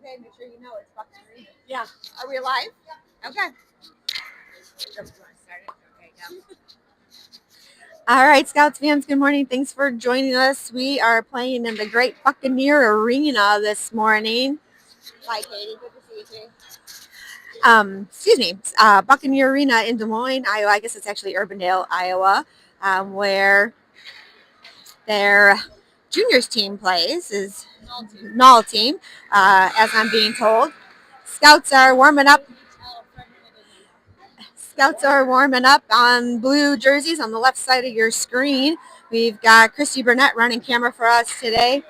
okay, make sure you know it's Bucs Arena. Yeah. Are we live? Okay. All right, Scouts fans, good morning. Thanks for joining us. We are playing in the Great Buccaneer Arena this morning. Hi, Katie. Good to see you too. Excuse me, Buccaneer Arena in Des Moines, Iowa. I guess it's actually Urbandale, Iowa, where their juniors team plays is Null team, as I'm being told. Scouts are warming up. Scouts are warming up on blue jerseys on the left side of your screen. We've got Christy Burnett running camera for us today.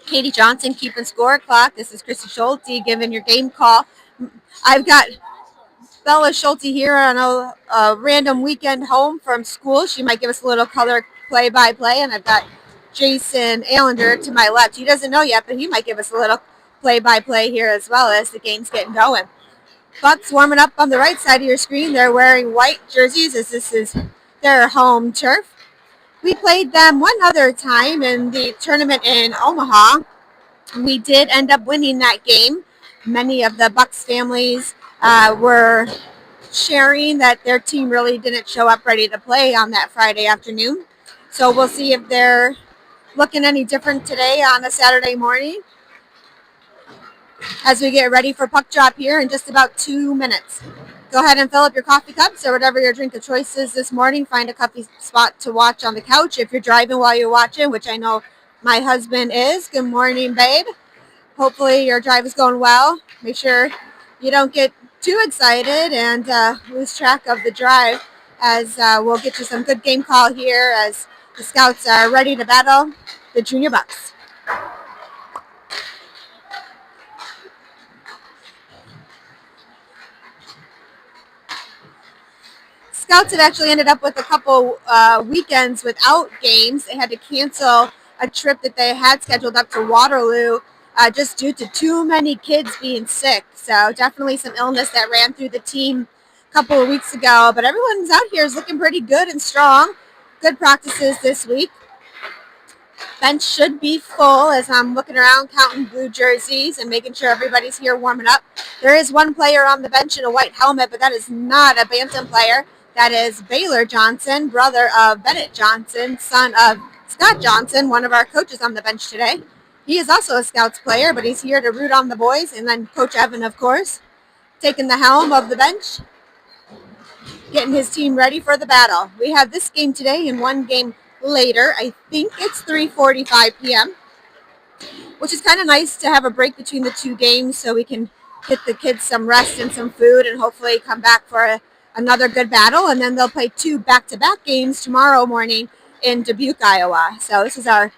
Katie Johnson keeping score clock. This is Christy Schulte giving your game call. I've got Bella Schulte here on a random weekend home from school. She might give us a little color play-by-play, and I've got Jason Allender to my left. He doesn't know yet, but he might give us a little play-by-play here as well as the game's getting going. Bucs warming up on the right side of your screen. They're wearing white jerseys as this is their home turf. We played them one other time in the tournament in Omaha. We did end up winning that game. Many of the Bucs families were sharing that their team really didn't show up ready to play on that Friday afternoon. So we'll see if they're looking any different today on a Saturday morning as we get ready for puck drop here in just about 2 minutes. Go ahead and fill up your coffee cups or whatever your drink of choice is this morning. Find a comfy spot to watch on the couch if you're driving while you're watching, which I know my husband is. Good morning, babe. Hopefully your drive is going well. Make sure you don't get too excited and lose track of the drive, as we'll get you some good game call here as the Scouts are ready to battle the Junior Bucs. Scouts had actually ended up with a couple weekends without games. They had to cancel a trip that they had scheduled up to Waterloo just due to too many kids being sick. So definitely some illness that ran through the team a couple of weeks ago. But everyone's out here is looking pretty good and strong. Good practices this week. Bench should be full as I'm looking around counting blue jerseys and making sure everybody's here warming up. There is one player on the bench in a white helmet, but that is not a Bantam player. That is Baylor Johnson, brother of Bennett Johnson, son of Scott Johnson, one of our coaches on the bench today. He is also a Scouts player, but he's here to root on the boys. And then Coach Evan, of course, taking the helm of the bench, getting his team ready for the battle. We have this game today and one game later. I think it's 3:45 p.m., which is kind of nice to have a break between the two games so we can get the kids some rest and some food and hopefully come back for another good battle. And then they'll play two back-to-back games tomorrow morning in Dubuque, Iowa. So this is our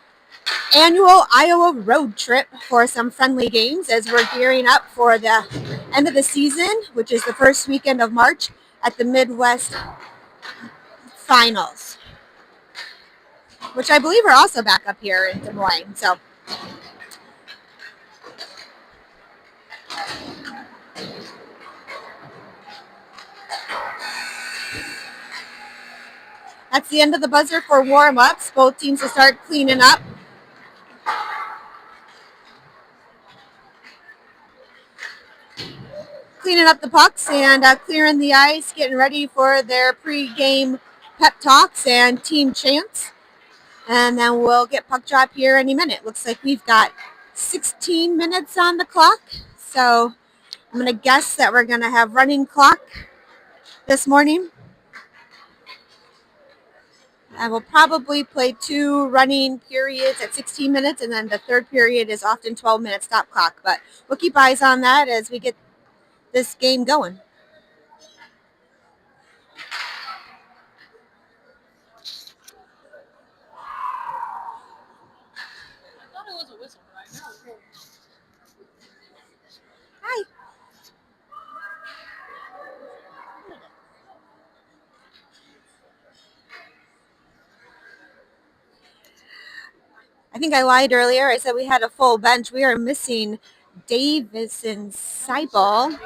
annual Iowa road trip for some friendly games as we're gearing up for the end of the season, which is the first weekend of March at the Midwest Finals, which I believe are also back up here in Des Moines. So that's the end of the buzzer for warm-ups. Both teams will start cleaning up. Cleaning up the pucks and clearing the ice, getting ready for their pre-game pep talks and team chants. And then we'll get puck drop here any minute. Looks like we've got 16 minutes on the clock. So I'm going to guess that we're going to have running clock this morning. I will probably play two running periods at 16 minutes, and then the third period is often 12-minute stop clock. But we'll keep eyes on that as we get this game going. Hi. I think I lied earlier. I said we had a full bench. We are missing Davis and Seibel.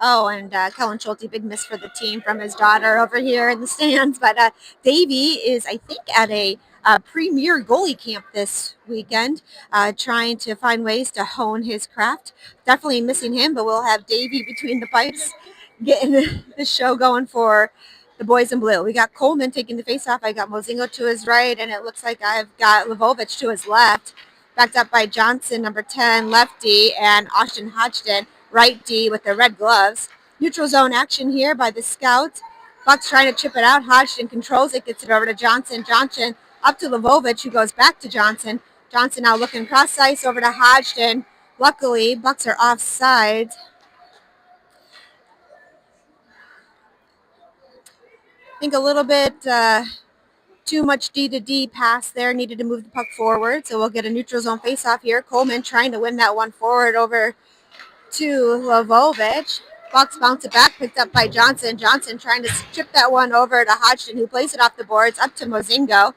Oh, and Kellen Schulte, big miss for the team from his daughter over here in the stands. But Davey is, I think, at a premier goalie camp this weekend, trying to find ways to hone his craft. Definitely missing him, but we'll have Davey between the pipes getting the show going for the boys in blue. We got Coleman taking the face off. I got Mozingo to his right, and it looks like I've got Lvovich to his left, backed up by Johnson, number 10, lefty, and Austin Hodgson, right D with the red gloves. Neutral zone action here by the Scouts. Bucs trying to chip it out. Hodgson controls it, gets it over to Johnson. Johnson up to Lvovich, who goes back to Johnson. Johnson now looking cross ice over to Hodgson. Luckily, Bucs are offside. I think a little bit too much D to D pass there. Needed to move the puck forward, so we'll get a neutral zone faceoff here. Coleman trying to win that one forward over to Lvovich. Bucs bounce it back, picked up by Johnson. Johnson trying to chip that one over to Hodgson, who plays it off the boards up to Mozingo.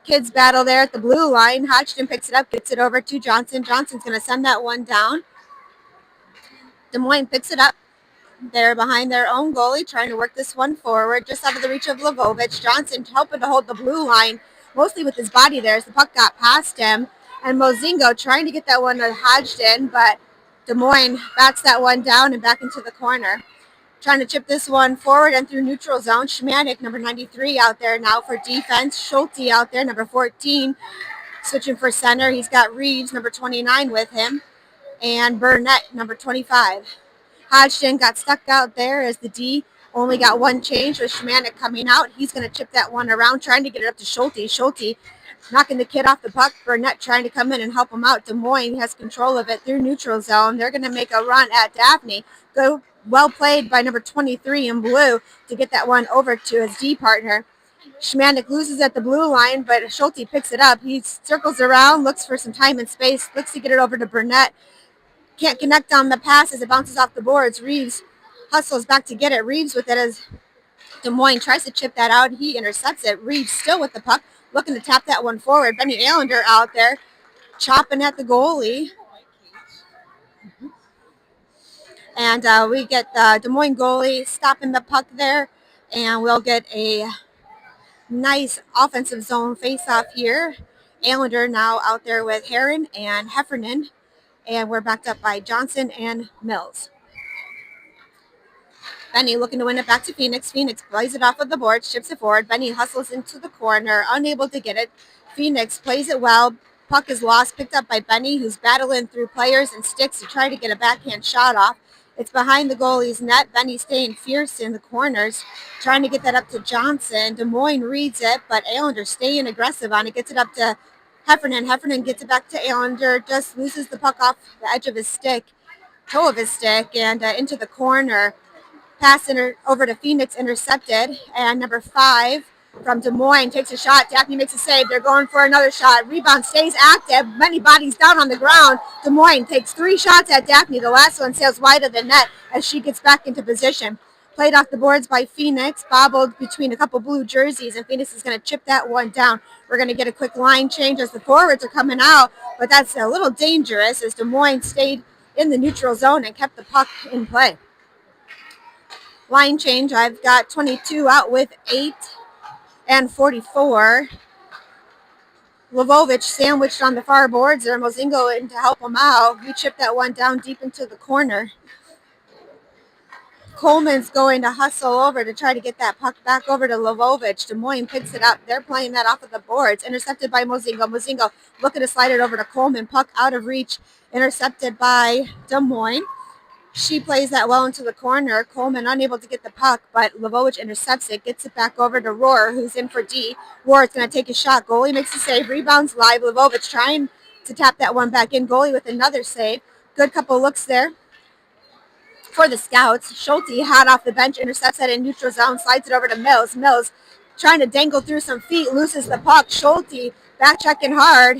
Kids battle there at the blue line. Hodgson picks it up, gets it over to Johnson. Johnson's going to send that one down. Des Moines picks it up. They're behind their own goalie, trying to work this one forward, just out of the reach of Lvovich. Johnson helping to hold the blue line, mostly with his body there as the puck got past him. And Mozingo trying to get that one to Hodgson, but Des Moines bats that one down and back into the corner. Trying to chip this one forward and through neutral zone. Schmanik, number 93, out there now for defense. Schulte out there, number 14, switching for center. He's got Reeves, number 29, with him, and Burnett, number 25. Hodgson got stuck out there as the D only got one change with Schmanik coming out. He's going to chip that one around, trying to get it up to Schulte. Schulte knocking the kid off the puck. Burnett trying to come in and help him out. Des Moines has control of it through neutral zone. They're going to make a run at Daphne. Go well played by number 23 in blue to get that one over to his D partner. Schmanik loses at the blue line, but Schulte picks it up. He circles around, looks for some time and space, looks to get it over to Burnett. Can't connect on the pass as it bounces off the boards. Reeves hustles back to get it. Reeves with it as Des Moines tries to chip that out. He intercepts it. Reeves still with the puck, looking to tap that one forward. Benny Allender out there chopping at the goalie. And we get the Des Moines goalie stopping the puck there. And we'll get a nice offensive zone face-off here. Allender now out there with Heron and Heffernan. And we're backed up by Johnson and Mills. Benny looking to win it back to Phoenix. Phoenix plays it off of the board, chips it forward. Benny hustles into the corner, unable to get it. Phoenix plays it well. Puck is lost, picked up by Benny, who's battling through players and sticks to try to get a backhand shot off. It's behind the goalie's net. Benny staying fierce in the corners, trying to get that up to Johnson. Des Moines reads it, but Allender staying aggressive on it. Gets it up to Heffernan. Heffernan gets it back to Allender, just loses the puck off the edge of his stick, toe of his stick, and into the corner. Pass over to Phoenix, intercepted, and number 5 from Des Moines takes a shot. Daphne makes a save. They're going for another shot. Rebound stays active. Many bodies down on the ground. Des Moines takes 3 shots at Daphne. The last one sails wide of the net as she gets back into position. Played off the boards by Phoenix, bobbled between a couple blue jerseys, and Phoenix is going to chip that one down. We're going to get a quick line change as the forwards are coming out, but that's a little dangerous as Des Moines stayed in the neutral zone and kept the puck in play. Line change, I've got 22 out with 8 and 44. Lvovich sandwiched on the far boards there. Mozingo in to help him out. We chipped that one down deep into the corner. Coleman's going to hustle over to try to get that puck back over to Lvovich. Des Moines picks it up. They're playing that off of the boards. Intercepted by Mozingo. Mozingo looking to slide it over to Coleman. Puck out of reach. Intercepted by Des Moines. She plays that well into the corner. Coleman unable to get the puck, but Lvovich intercepts it, gets it back over to Rohr, who's in for D. Rohr is going to take a shot. Goalie makes a save. Rebounds live. Lvovich trying to tap that one back in. Goalie with another save. Good couple looks there for the Scouts. Schulte hot off the bench, intercepts that in neutral zone, slides it over to Mills. Mills trying to dangle through some feet, loses the puck. Schulte back checking hard,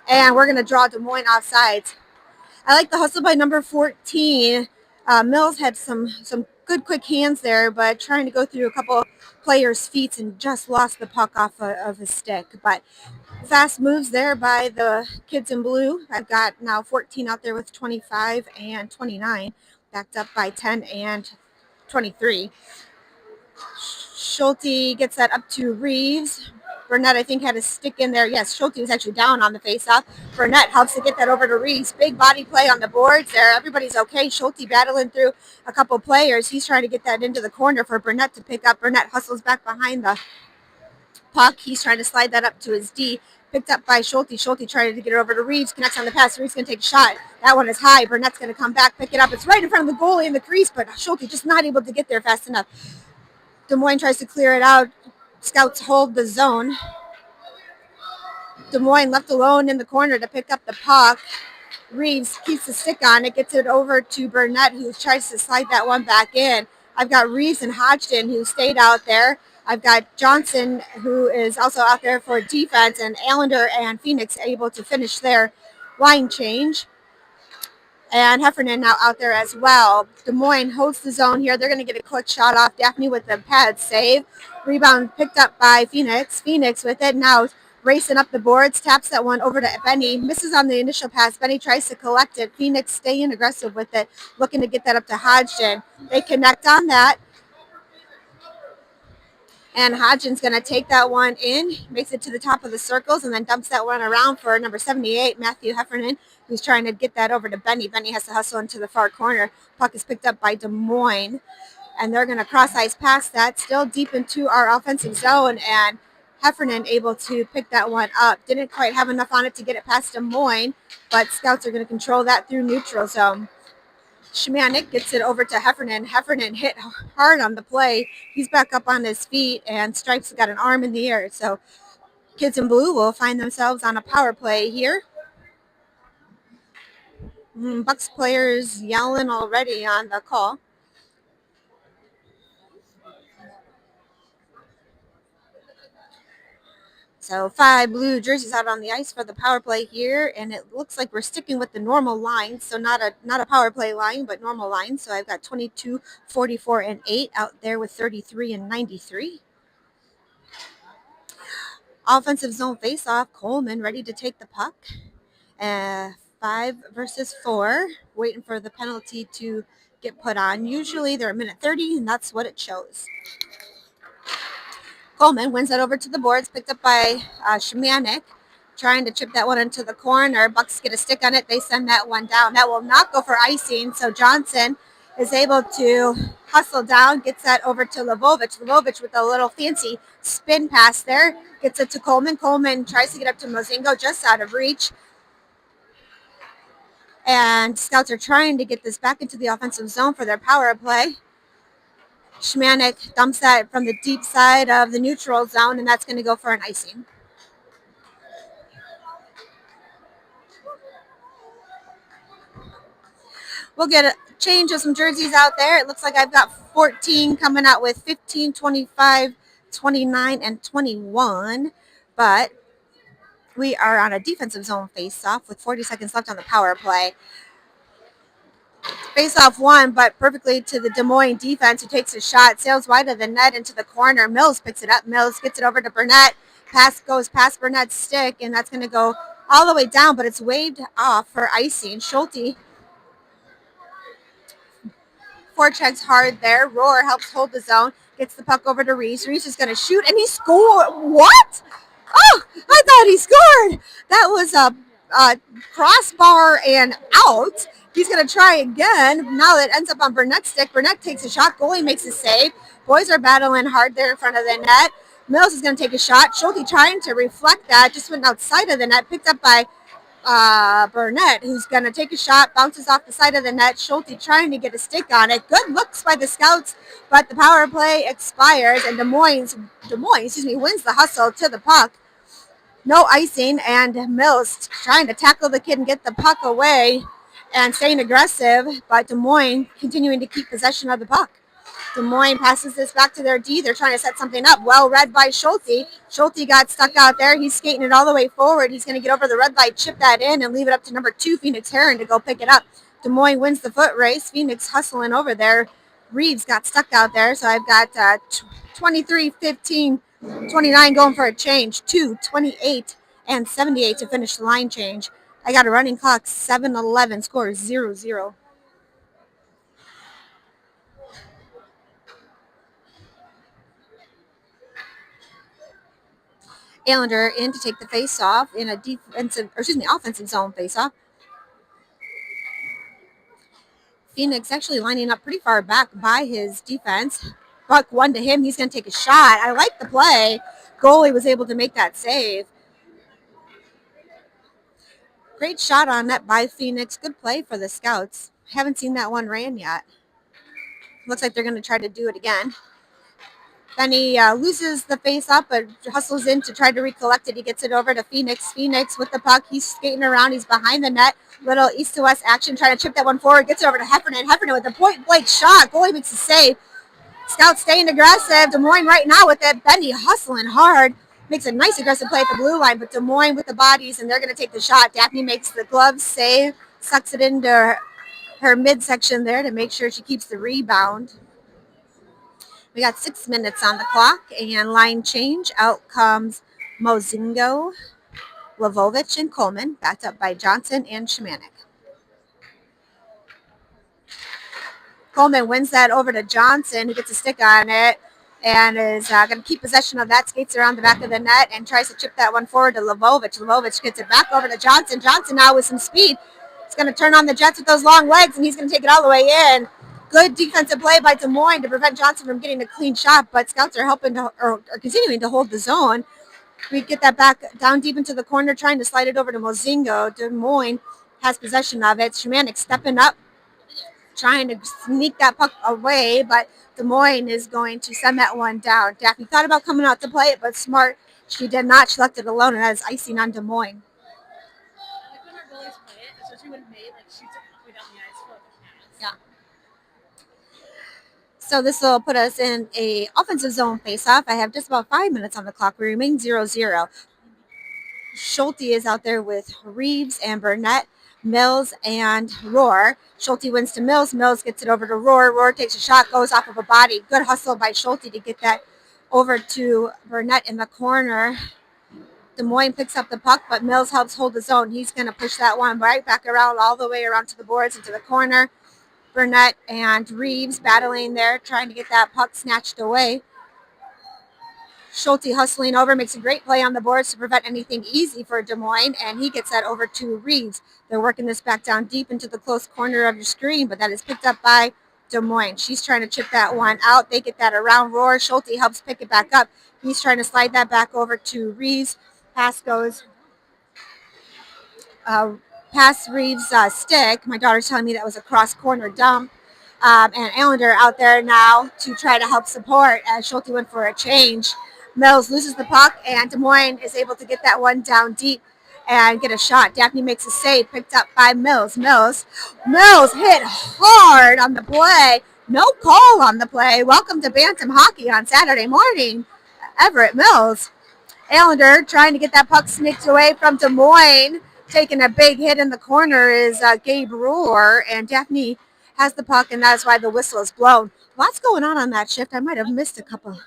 and we're going to draw Des Moines offsides. I like the hustle by number 14. Mills had some good quick hands there, but trying to go through a couple players' feet and just lost the puck off of his stick. But fast moves there by the kids in blue. I've got now 14 out there with 25 and 29, backed up by 10 and 23. Schulte gets that up to Reeves. Burnett, I think, had a stick in there. Yes, Schulte was actually down on the faceoff. Burnett helps to get that over to Reeves. Big body play on the boards there. Everybody's okay. Schulte battling through a couple players. He's trying to get that into the corner for Burnett to pick up. Burnett hustles back behind the puck. He's trying to slide that up to his D. Picked up by Schulte. Schulte trying to get it over to Reeves. Connects on the pass. Reeves going to take a shot. That one is high. Burnett's going to come back, pick it up. It's right in front of the goalie in the crease, but Schulte just not able to get there fast enough. Des Moines tries to clear it out. Scouts hold the zone. Des Moines left alone in the corner to pick up the puck. Reeves keeps the stick on it, gets it over to Burnett, who tries to slide that one back in. I've got Reeves and Hodgson, who stayed out there. I've got Johnson, who is also out there for defense, and Allender and Phoenix able to finish their line change. And Heffernan now out there as well. Des Moines holds the zone here. They're going to get a quick shot off. Daphne with the pad save. Rebound picked up by Phoenix. Phoenix with it now racing up the boards. Taps that one over to Benny. Misses on the initial pass. Benny tries to collect it. Phoenix staying aggressive with it. Looking to get that up to Hodgson. They connect on that. And Hodgson's going to take that one in, makes it to the top of the circles, and then dumps that one around for number 78, Matthew Heffernan, who's trying to get that over to Benny. Benny has to hustle into the far corner. Puck is picked up by Des Moines, and they're going to cross-ice past that, still deep into our offensive zone, and Heffernan able to pick that one up. Didn't quite have enough on it to get it past Des Moines, but Scouts are going to control that through neutral zone. Shmanik gets it over to Heffernan. Heffernan hit hard on the play. He's back up on his feet, and Stripes got an arm in the air. So Kids in Blue will find themselves on a power play here. Bucs players yelling already on the call. So 5 blue jerseys out on the ice for the power play here, and it looks like we're sticking with the normal line. So not a power play line, but normal line. So I've got 22, 44, and 8 out there with 33 and 93. Offensive zone face-off. Coleman ready to take the puck. 5 versus 4, waiting for the penalty to get put on. Usually they're a minute 30, and that's what it shows. Coleman wins that over to the boards, picked up by Shmanik, trying to chip that one into the corner. Bucs get a stick on it. They send that one down. That will not go for icing, so Johnson is able to hustle down, gets that over to Lvovich. Lvovich with a little fancy spin pass there, gets it to Coleman. Coleman tries to get up to Mozingo, just out of reach. And Scouts are trying to get this back into the offensive zone for their power play. Shmanik dumps that from the deep side of the neutral zone, and that's going to go for an icing. We'll get a change of some jerseys out there. It looks like I've got 14 coming out with 15, 25, 29, and 21. But we are on a defensive zone face-off with 40 seconds left on the power play. Face-off one, but perfectly to the Des Moines defense, who takes a shot, sails wide of the net into the corner. Mills picks it up. Mills gets it over to Burnett. Pass goes past Burnett's stick, and that's going to go all the way down, but it's waved off for icing. Schulte forechecks hard there. Rohr helps hold the zone, gets the puck over to Reese. Reese is going to shoot, and he scored. What? Oh, I thought he scored. That was a crossbar and out. He's going to try again. Now that ends up on Burnett's stick. Burnett takes a shot. Goalie makes a save. Boys are battling hard there in front of the net. Mills is going to take a shot. Schulte trying to reflect that. Just went outside of the net. Picked up by Burnett, who's going to take a shot. Bounces off the side of the net. Schulte trying to get a stick on it. Good looks by the Scouts, but the power play expires, and Des Moines wins the hustle to the puck. No icing, and Mills trying to tackle the kid and get the puck away and staying aggressive, but Des Moines continuing to keep possession of the puck. Des Moines passes this back to their D. They're trying to set something up. Well read by Schulte. Schulte got stuck out there. He's skating it all the way forward. He's going to get over the red light, chip that in, and leave it up to number 2, Phoenix Heron, to go pick it up. Des Moines wins the foot race. Phoenix hustling over there. Reeves got stuck out there, so I've got 23, 15, 29 going for a change. 2, 28, and 78 to finish the line change. I got a running clock, 7-11, score 0-0. Allender in to take the face-off in a offensive zone face-off. Phoenix actually lining up pretty far back by his defense. Buck one to him. He's going to take a shot. I like the play. Goalie was able to make that save. Great shot on net by Phoenix. Good play for the Scouts. Haven't seen that one ran yet. Looks like they're going to try to do it again. Then he loses the face up, but hustles in to try to recollect it. He gets it over to Phoenix. Phoenix with the puck. He's skating around. He's behind the net. Little east to west action, trying to chip that one forward. Gets it over to Heffernan. Heffernan with a point blank shot. Goalie makes a save. Scouts staying aggressive. Des Moines right now with it. Benny hustling hard. Makes a nice aggressive play at the blue line, but Des Moines with the bodies, and they're going to take the shot. Daphne makes the glove save. Sucks it into her midsection there to make sure she keeps the rebound. We got 6 minutes on the clock, and line change. Out comes Mozingo, Lvovich, and Coleman, backed up by Johnson and Shemanek. Coleman wins that over to Johnson, who gets a stick on it and is going to keep possession of that, skates around the back of the net and tries to chip that one forward to Lvovich. Lvovich gets it back over to Johnson. Johnson now with some speed. He's going to turn on the Jets with those long legs, and he's going to take it all the way in. Good defensive play by Des Moines to prevent Johnson from getting a clean shot, but Scouts are continuing to hold the zone. We get that back down deep into the corner, trying to slide it over to Mozingo. Des Moines has possession of it. Shemanek stepping up, trying to sneak that puck away, but Des Moines is going to send that one down. Daphne thought about coming out to play it, but smart. She did not. She left it alone, and that is icing on Des Moines. Like when our goalies play it, especially when May shoots it halfway down the ice for the pass. Yeah. So this will put us in a offensive zone face-off. I have just about 5 minutes on the clock. We remain 0-0. Schulte is out there with Reeves and Burnett, Mills, and Rohr. Schulte wins to Mills. Mills gets it over to Rohr. Rohr takes a shot, goes off of a body. Good hustle by Schulte to get that over to Burnett in the corner. Des Moines picks up the puck, but Mills helps hold the zone. He's going to push that one right back around, all the way around to the boards into the corner. Burnett and Reeves battling there, trying to get that puck snatched away. Schulte hustling over, makes a great play on the boards to prevent anything easy for Des Moines, and he gets that over to Reeves. They're working this back down deep into the close corner of your screen, but that is picked up by Des Moines. She's trying to chip that one out. They get that around Rohr. Schulte helps pick it back up. He's trying to slide that back over to Reeves. Pass goes past Reeves' stick. My daughter's telling me that was a cross-corner dump. And Allender out there now to try to help support as Schulte went for a change. Mills loses the puck, and Des Moines is able to get that one down deep and get a shot. Daphne makes a save, picked up by Mills. Mills hit hard on the play. No call on the play. Welcome to Bantam Hockey on Saturday morning. Everett Mills. Allender trying to get that puck sneaked away from Des Moines. Taking a big hit in the corner is Gabe Rohr, and Daphne has the puck, and that's why the whistle is blown. Lots going on that shift. I might have missed a couple of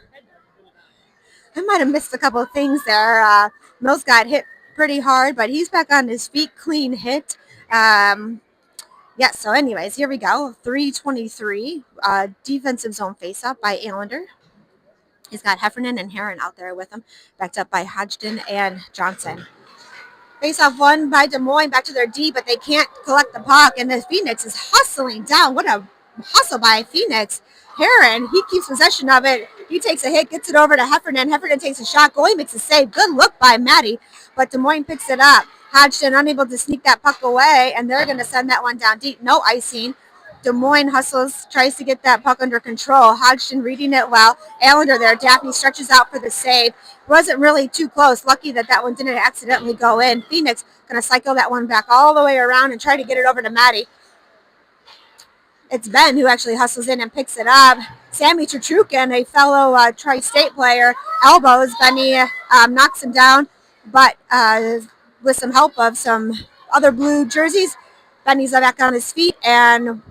things there. Mills got hit pretty hard, but he's back on his feet. Clean hit. So anyways, here we go. 3:23. Defensive zone face-up by Allender. He's got Heffernan and Heron out there with him, backed up by Hodgson and Johnson. Face-off won by Des Moines, back to their D, but they can't collect the puck, and the Phoenix is hustling down. What a hustle by Phoenix. Heron, he keeps possession of it. He takes a hit, gets it over to Heffernan. Heffernan takes a shot. Goalie makes a save. Good look by Maddie, but Des Moines picks it up. Hodgson unable to sneak that puck away, and they're going to send that one down deep. No icing. Des Moines hustles, tries to get that puck under control. Hodgson reading it well. Allender there. Daphne stretches out for the save. Wasn't really too close. Lucky that one didn't accidentally go in. Phoenix going to cycle that one back all the way around and try to get it over to Maddie. It's Ben who actually hustles in and picks it up. Sammy Chertrukin, a fellow Tri-State player, elbows. Benny knocks him down, but with some help of some other blue jerseys, Benny's back on his feet and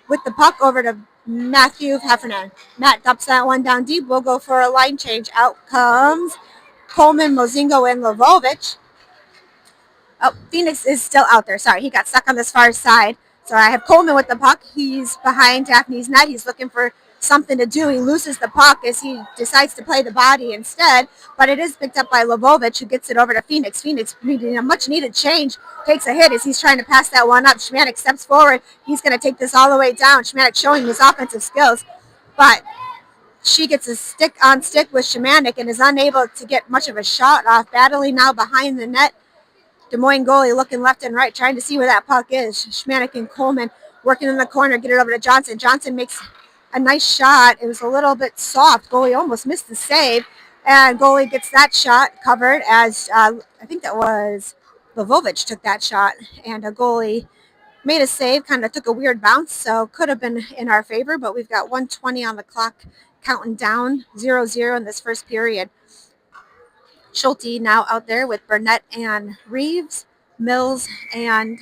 with the puck over to Matthew Heffernan. Matt dumps that one down deep. We'll go for a line change. Out comes Coleman, Mozingo, and Lvovich. Oh, Phoenix is still out there. Sorry, he got stuck on this far side. So I have Coleman with the puck. He's behind Daphne's net. He's looking for something to do. He loses the puck as he decides to play the body instead, but it is picked up by Lvovich, who gets it over to Phoenix. Phoenix needing a much needed change, takes a hit as he's trying to pass that one up. Schmanek steps forward. He's going to take this all the way down. Schmanek showing his offensive skills, but she gets a stick on stick with Schmanek and is unable to get much of a shot off. Battling now behind the net. Des Moines goalie looking left and right, trying to see where that puck is. Schmanek and Coleman working in the corner, get it over to Johnson. Johnson makes a nice shot. It was a little bit soft. Goalie almost missed the save, and goalie gets that shot covered as I think that was Lvovich took that shot, and a goalie made a save, kind of took a weird bounce, so could have been in our favor, but we've got 1:20 on the clock, counting down 0-0 in this first period. Schulte now out there with Burnett and Reeves, Mills and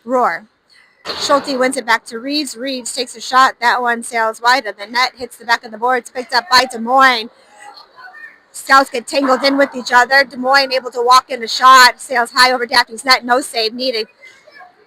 Rohr. Schulte wins it back to Reeves. Reeves takes a shot. That one sails wide of the net, hits the back of the boards, picked up by Des Moines. Scouts get tangled in with each other. Des Moines able to walk in a shot, sails high over Daphne's net, no save needed.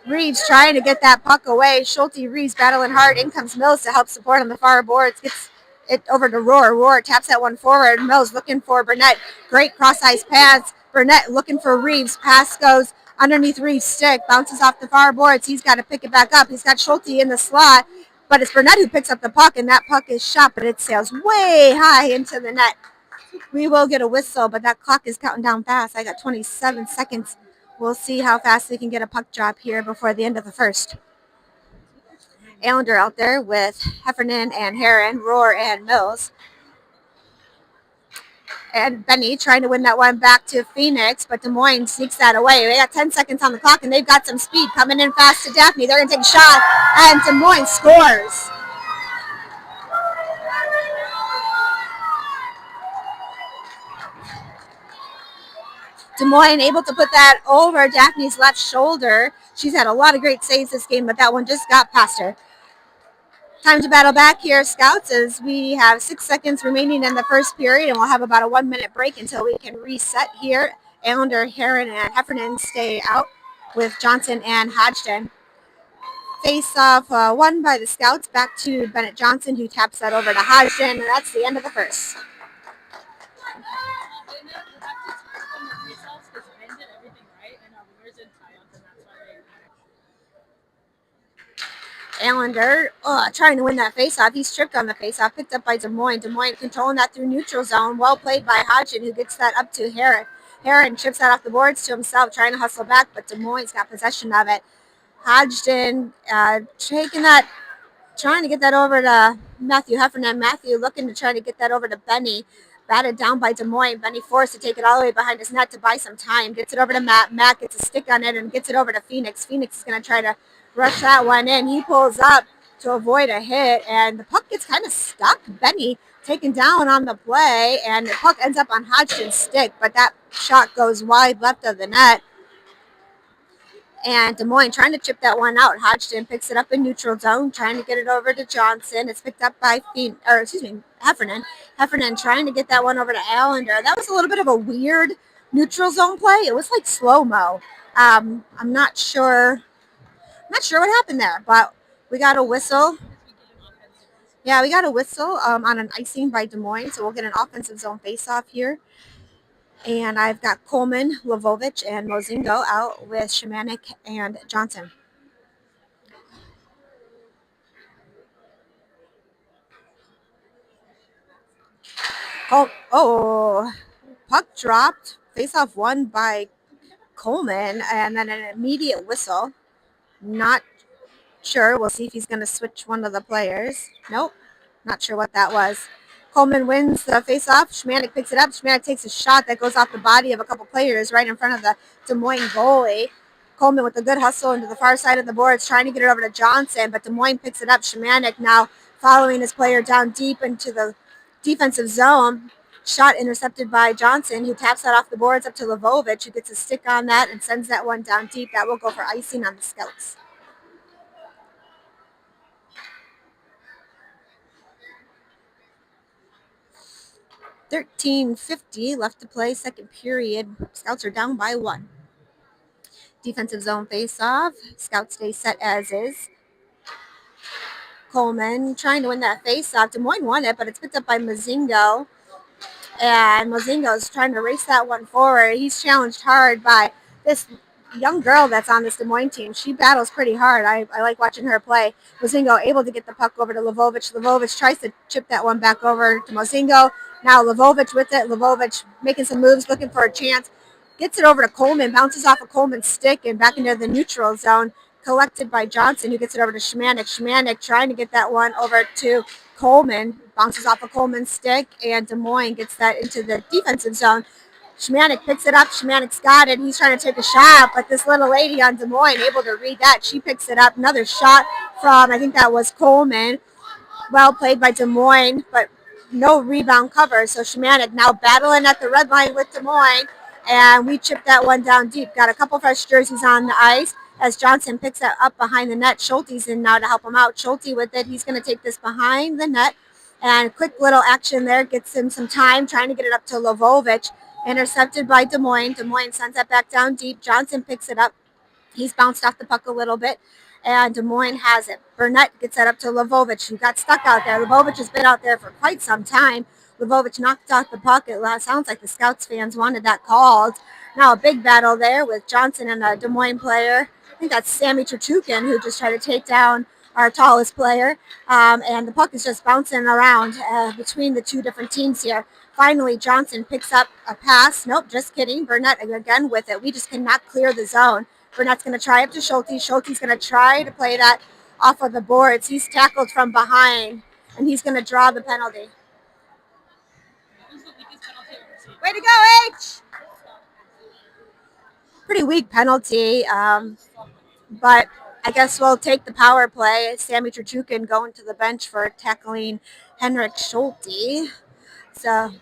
Reeves trying to get that puck away. Schulte, Reeves battling hard. In comes Mills to help support on the far boards. Gets it over to Rohr. Rohr taps that one forward. Mills looking for Burnett. Great cross-ice pass. Burnett looking for Reeves. Pass goes underneath Reeves' stick. Bounces off the far boards. He's got to pick it back up. He's got Schulte in the slot. But it's Burnett who picks up the puck, and that puck is shot, but it sails way high into the net. We will get a whistle, but that clock is counting down fast. I got 27 seconds. We'll see how fast we can get a puck drop here before the end of the first. Allender out there with Heffernan and Heron, Rohr and Mills. And Benny trying to win that one back to Phoenix, but Des Moines sneaks that away. They got 10 seconds on the clock, and they've got some speed coming in fast to Daphne. They're going to take a shot, and Des Moines scores. Des Moines able to put that over Daphne's left shoulder. She's had a lot of great saves this game, but that one just got past her. Time to battle back here, Scouts, as we have 6 seconds remaining in the first period, and we'll have about a 1 minute break until we can reset here. Allender, Heron, and Heffernan stay out with Johnson and Hodgson. Face off won by the Scouts, back to Bennett Johnson, who taps that over to Hodgson, and that's the end of the first. Allender trying to win that faceoff. He's tripped on the faceoff, picked up by Des Moines. Des Moines controlling that through neutral zone. Well played by Hodgson, who gets that up to Heron. Heron chips that off the boards to himself, trying to hustle back, but Des Moines got possession of it. Hodgson taking that, trying to get that over to Matthew Heffernan. Matthew looking to try to get that over to Benny. Batted down by Des Moines. Benny forced to take it all the way behind his net to buy some time. Gets it over to Matt. Matt gets a stick on it and gets it over to Phoenix. Phoenix is going to try to rush that one in. He pulls up to avoid a hit, and the puck gets kind of stuck. Benny taken down on the play, and the puck ends up on Hodgson's stick, but that shot goes wide left of the net. And Des Moines trying to chip that one out. Hodgson picks it up in neutral zone, trying to get it over to Johnson. It's picked up by Heffernan. Heffernan trying to get that one over to Allender. That was a little bit of a weird neutral zone play. It was like slow-mo. I'm not sure what happened there, but we got a whistle. Yeah, we got a whistle on an icing by Des Moines, so we'll get an offensive zone face-off here. And I've got Coleman, Lvovich, and Mozingo out with Schmanek and Johnson. Puck dropped. Face-off won by Coleman, and then an immediate whistle. Not sure. We'll see if he's going to switch one of the players. Nope. Not sure what that was. Coleman wins the face-off. Schmanek picks it up. Schmanek takes a shot that goes off the body of a couple players right in front of the Des Moines goalie. Coleman with a good hustle into the far side of the boards, trying to get it over to Johnson, but Des Moines picks it up. Schmanek now following his player down deep into the defensive zone. Shot intercepted by Johnson, who taps that off the boards up to Lvovich, who gets a stick on that and sends that one down deep. That will go for icing on the Scouts. $13:50 left to play, second period. Scouts are down by 1. Defensive zone face-off. Scouts stay set as is. Coleman trying to win that face-off. Des Moines won it, but it's picked up by Mozingo. And Mozingo's trying to race that one forward. He's challenged hard by this young girl that's on this Des Moines team. She battles pretty hard. I like watching her play. Mozingo able to get the puck over to Lvovich. Lvovich tries to chip that one back over to Mozingo. Now Lvovich with it. Lvovich making some moves, looking for a chance. Gets it over to Coleman, bounces off of Coleman's stick and back into the neutral zone. Collected by Johnson, who gets it over to Schmanik. Schmanik trying to get that one over to Coleman, bounces off of Coleman's stick, and Des Moines gets that into the defensive zone. Schmanik picks it up. Schmanik's got it. He's trying to take a shot, but this little lady on Des Moines able to read that. She picks it up. Another shot from, I think that was Coleman. Well played by Des Moines, but no rebound cover. So Schmanik now battling at the red line with Des Moines, and we chipped that one down deep. Got a couple fresh jerseys on the ice as Johnson picks that up behind the net. Schulte's in now to help him out. Schulte with it. He's going to take this behind the net. And quick little action there gets him some time trying to get it up to Lvovich. Intercepted by Des Moines. Des Moines sends that back down deep. Johnson picks it up. He's bounced off the puck a little bit, and Des Moines has it. Burnett gets that up to Lvovich, who got stuck out there. Lvovich has been out there for quite some time. Lvovich knocked off the puck. It sounds like the Scouts fans wanted that called. Now a big battle there with Johnson and a Des Moines player. I think that's Sammy Terchukin, who just tried to take down our tallest player. And the puck is just bouncing around between the two different teams here. Finally, Johnson picks up a pass. Nope, just kidding. Burnett again with it. We just cannot clear the zone. Burnett's going to try up to Schulte. Schulte's going to try to play that off of the boards. He's tackled from behind, and he's going to draw the penalty. Way to go, H! Pretty weak penalty, but I guess we'll take the power play. Sammy Terchukin going to the bench for tackling Henrik Schulte. So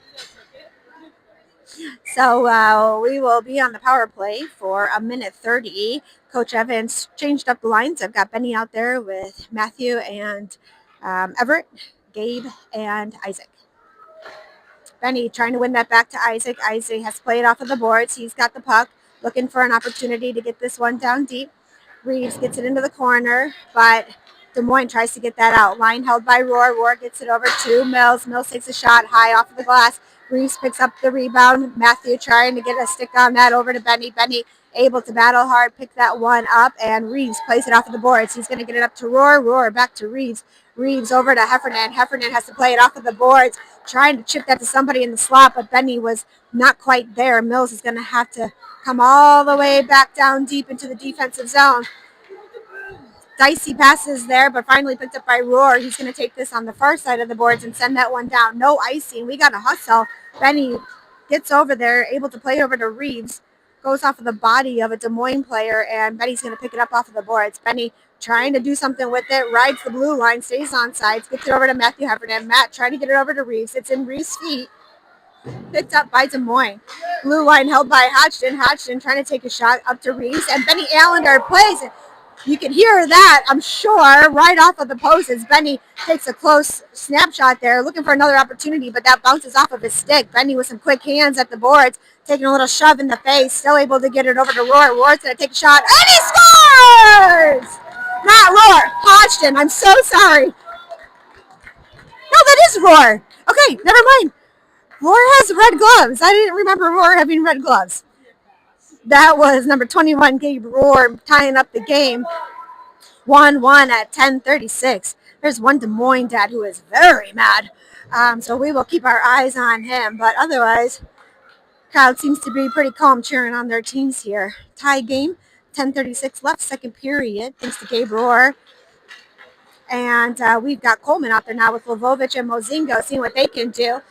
we will be on the power play for a minute 30. Coach Evans changed up the lines. I've got Benny out there with Matthew and Everett, Gabe, and Isaac. Benny trying to win that back to Isaac. Isaac has played off of the boards. He's got the puck, looking for an opportunity to get this one down deep. Reeves gets it into the corner, but Des Moines tries to get that out. Line held by Roar. Roar gets it over to Mills. Mills takes a shot high off of the glass. Reeves picks up the rebound. Matthew trying to get a stick on that over to Benny. Benny able to battle hard, pick that one up, and Reeves plays it off of the boards. He's going to get it up to Roar. Roar back to Reeves. Reeves over to Heffernan. Heffernan has to play it off of the boards, trying to chip that to somebody in the slot, but Benny was not quite there. Mills is going to have to come all the way back down deep into the defensive zone. Dicey passes there, but finally picked up by Roar. He's going to take this on the far side of the boards and send that one down. No icing. We got a hustle. Benny gets over there, able to play over to Reeves. Goes off of the body of a Des Moines player, and Benny's going to pick it up off of the boards. Benny trying to do something with it, rides the blue line, stays on sides, gets it over to Matthew Heffernan. Matt trying to get it over to Reeves. It's in Reeves' feet. Picked up by Des Moines. Blue line held by Hodgson. Hodgson trying to take a shot up to Reeves, and Benny Allender plays it. You can hear that, I'm sure, right off of the post as Benny takes a close snapshot there, looking for another opportunity, but that bounces off of his stick. Benny with some quick hands at the boards, taking a little shove in the face, still able to get it over to Roar. Roar's going to take a shot, and he scores! Not Roar, Hodgson. I'm so sorry. No, that is Roar. Okay, never mind. Roar has red gloves. I didn't remember Roar having red gloves. That was number 21, Gabe Roar, tying up the game. 1-1 at 10:36. There's one Des Moines dad who is very mad. So we will keep our eyes on him. But otherwise, crowd seems to be pretty calm cheering on their teams here. Tie game, 10:36 left, second period, thanks to Gabe Roar. And we've got Coleman out there now with Lvovich and Mozingo, seeing what they can do.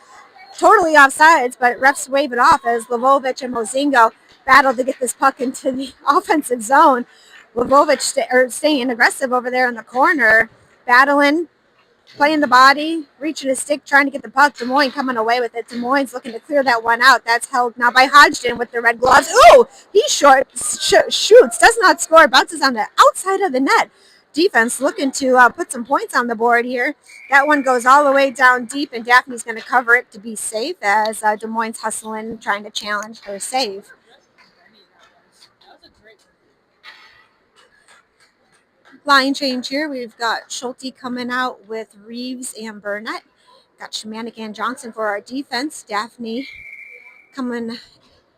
Totally offsides, but refs wave it off as Lvovich and Mozingo battle to get this puck into the offensive zone. Lvovich staying aggressive over there in the corner, battling, playing the body, reaching his stick, trying to get the puck. Des Moines coming away with it. Des Moines looking to clear that one out. That's held now by Hodgson with the red gloves. Ooh, he shoots, does not score, bounces on the outside of the net. Defense looking to put some points on the board here. That one goes all the way down deep, and Daphne's going to cover it to be safe as Des Moines hustling, trying to challenge or save. Line change here. We've got Schulte coming out with Reeves and Burnett. Got Shemanik and Johnson for our defense. Daphne coming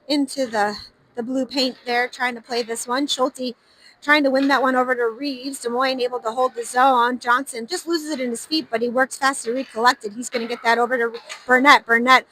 into the blue paint there, trying to play this one. Schulte trying to win that one over to Reeves. Des Moines able to hold the zone. Johnson just loses it in his feet, but he works fast to recollect it. He's going to get that over to Burnett. Burnett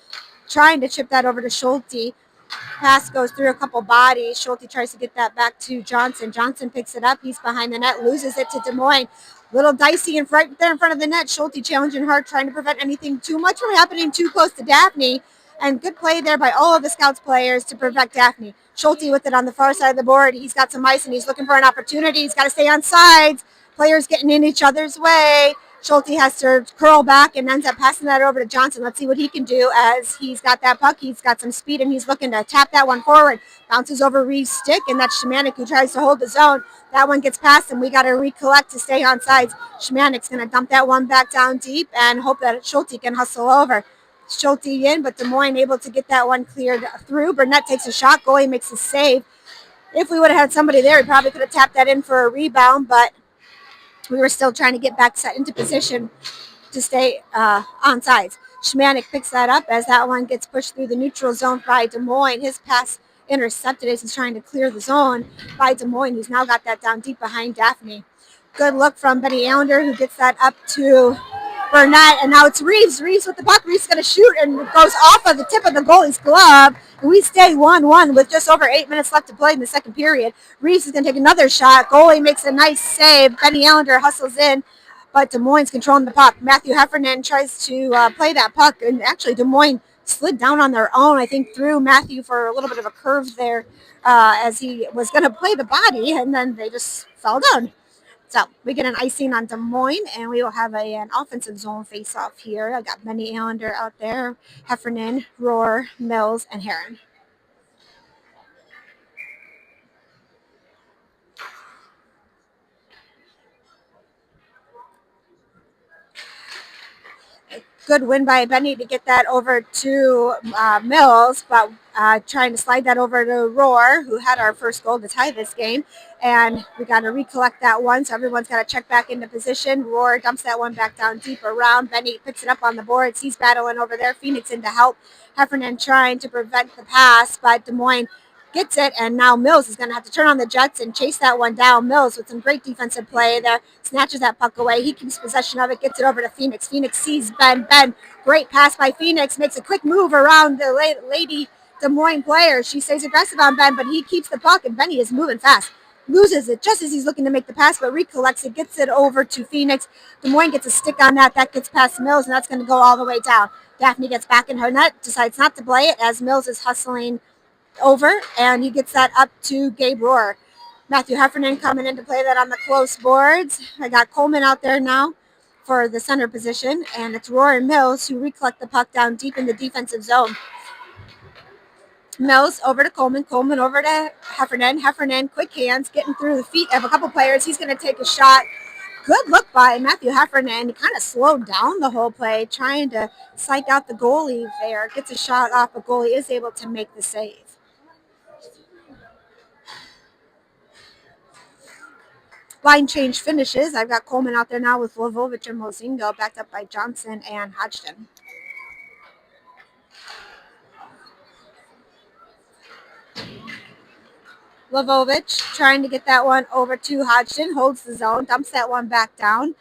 trying to chip that over to Schulte. Pass goes through a couple bodies. Schulte tries to get that back to Johnson. Johnson picks it up. He's behind the net, loses it to Des Moines. Little dicey and right there in front of the net. Schulte challenging hard, trying to prevent anything too much from happening too close to Daphne. And good play there by all of the Scouts players to protect Daphne. Schulte with it on the far side of the board. He's got some ice and he's looking for an opportunity. He's got to stay on sides. Players getting in each other's way. Schulte has to curl back and ends up passing that over to Johnson. Let's see what he can do as he's got that puck. He's got some speed and he's looking to tap that one forward. Bounces over Reeves' stick, and that's Shemanik who tries to hold the zone. That one gets past him. We got to recollect to stay on sides. Shemanik's going to dump that one back down deep and hope that Schulte can hustle over. Schulte in, but Des Moines able to get that one cleared through. Burnett takes a shot. Goalie makes a save. If we would have had somebody there, we probably could have tapped that in for a rebound, but we were still trying to get back set into position to stay on sides. Shemanik picks that up as that one gets pushed through the neutral zone by Des Moines. His pass intercepted as he's trying to clear the zone by Des Moines, who's now got that down deep behind Daphne. Good look from Benny Allender, who gets that up to Burnett, and now it's Reeves. Reeves with the puck. Reeves going to shoot, and it goes off of the tip of the goalie's glove. And we stay 1-1 with just over 8 minutes left to play in the second period. Reeves is going to take another shot. Goalie makes a nice save. Benny Allender hustles in, but Des Moines controlling the puck. Matthew Heffernan tries to play that puck, and actually Des Moines slid down on their own, I think, through Matthew for a little bit of a curve there as he was going to play the body, and then they just fell down. So we get an icing on Des Moines, and we will have an offensive zone face-off here. I got Benny Allender out there, Heffernan, Rohr, Mills, and Heron. Good win by Benny to get that over to Mills, but trying to slide that over to Rohr, who had our first goal to tie this game. And we got to recollect that one, so everyone's got to check back into position. Rohr dumps that one back down deep around. Benny picks it up on the boards. He's battling over there. Phoenix in to help. Heffernan trying to prevent the pass, but Des Moines gets it, and now Mills is going to have to turn on the Jets and chase that one down. Mills with some great defensive play there, snatches that puck away. He keeps possession of it, gets it over to Phoenix. Phoenix sees Ben. Ben, great pass by Phoenix, makes a quick move around the lady Des Moines player. She stays aggressive on Ben, but he keeps the puck, and Benny is moving fast. Loses it just as he's looking to make the pass, but recollects it, gets it over to Phoenix. Des Moines gets a stick on that. That gets past Mills, and that's going to go all the way down. Daphne gets back in her net, decides not to play it as Mills is hustling over, and he gets that up to Gabe Rohr. Matthew Heffernan coming in to play that on the close boards. I got Coleman out there now for the center position, and it's Rohr and Mills who recollect the puck down deep in the defensive zone. Mills over to Coleman. Coleman over to Heffernan. Heffernan, quick hands, getting through the feet of a couple players. He's going to take a shot. Good look by Matthew Heffernan. He kind of slowed down the whole play, trying to psych out the goalie there. Gets a shot off, but goalie is able to make the save. Line change finishes. I've got Coleman out there now with Lovovich and Mozingo, backed up by Johnson and Hodgson. Lovovich trying to get that one over to Hodgson, holds the zone, dumps that one back down.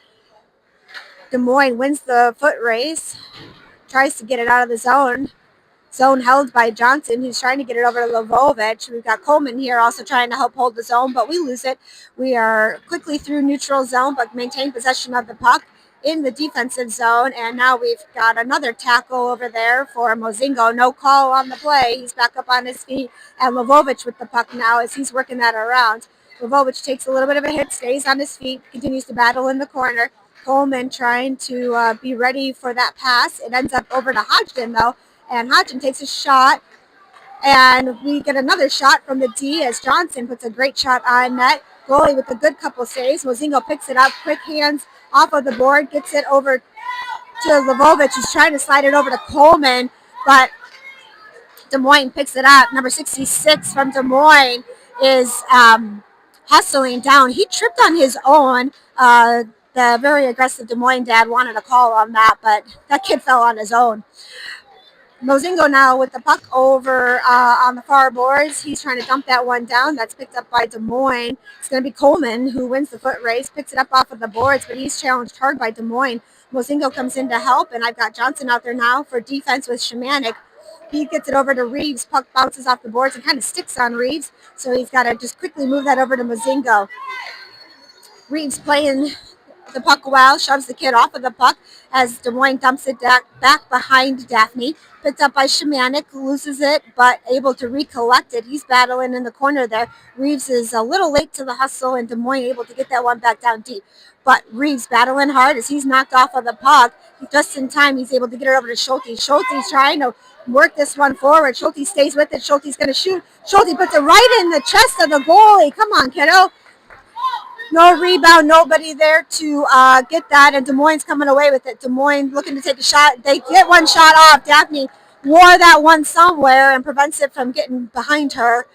Des Moines wins the foot race, tries to get it out of the zone. Zone held by Johnson, who's trying to get it over to Lovovich. We've got Coleman here also trying to help hold the zone, but we lose it. We are quickly through neutral zone, but maintain possession of the puck in the defensive zone. And now we've got another tackle over there for Mozingo. No call on the play. He's back up on his feet. And Lovovich with the puck now as he's working that around. Lovovich takes a little bit of a hit, stays on his feet, continues to battle in the corner. Coleman trying to be ready for that pass. It ends up over to Hodgson, though. And Hodgson takes a shot, and we get another shot from the D as Johnson puts a great shot on net. Goalie with a good couple saves. Mozingo picks it up, quick hands off of the board, gets it over to Lovovich, who's trying to slide it over to Coleman, but Des Moines picks it up. Number 66 from Des Moines is hustling down. He tripped on his own. The very aggressive Des Moines dad wanted a call on that, but that kid fell on his own. Mozingo now with the puck over on the far boards. He's trying to dump that one down. That's picked up by Des Moines. It's going to be Coleman who wins the foot race, picks it up off of the boards, but he's challenged hard by Des Moines. Mozingo comes in to help, and I've got Johnson out there now for defense with Shemanik. He gets it over to Reeves. Puck bounces off the boards and kind of sticks on Reeves, so he's got to just quickly move that over to Mozingo. Reeves playing the puck well, shoves the kid off of the puck as Des Moines dumps it back behind Daphne. Picked up by Shemanik, loses it, but able to recollect it. He's battling in the corner there. Reeves is a little late to the hustle, and Des Moines able to get that one back down deep. But Reeves battling hard as he's knocked off of the puck. Just in time, he's able to get it over to Schulte. Schulte's trying to work this one forward. Schulte stays with it. Schulte's going to shoot. Schulte puts it right in the chest of the goalie. Come on, kiddo. No rebound, nobody there to get that, and Des Moines coming away with it. Des Moines looking to take a shot. They get one shot off. Daphne wore that one somewhere and prevents it from getting behind her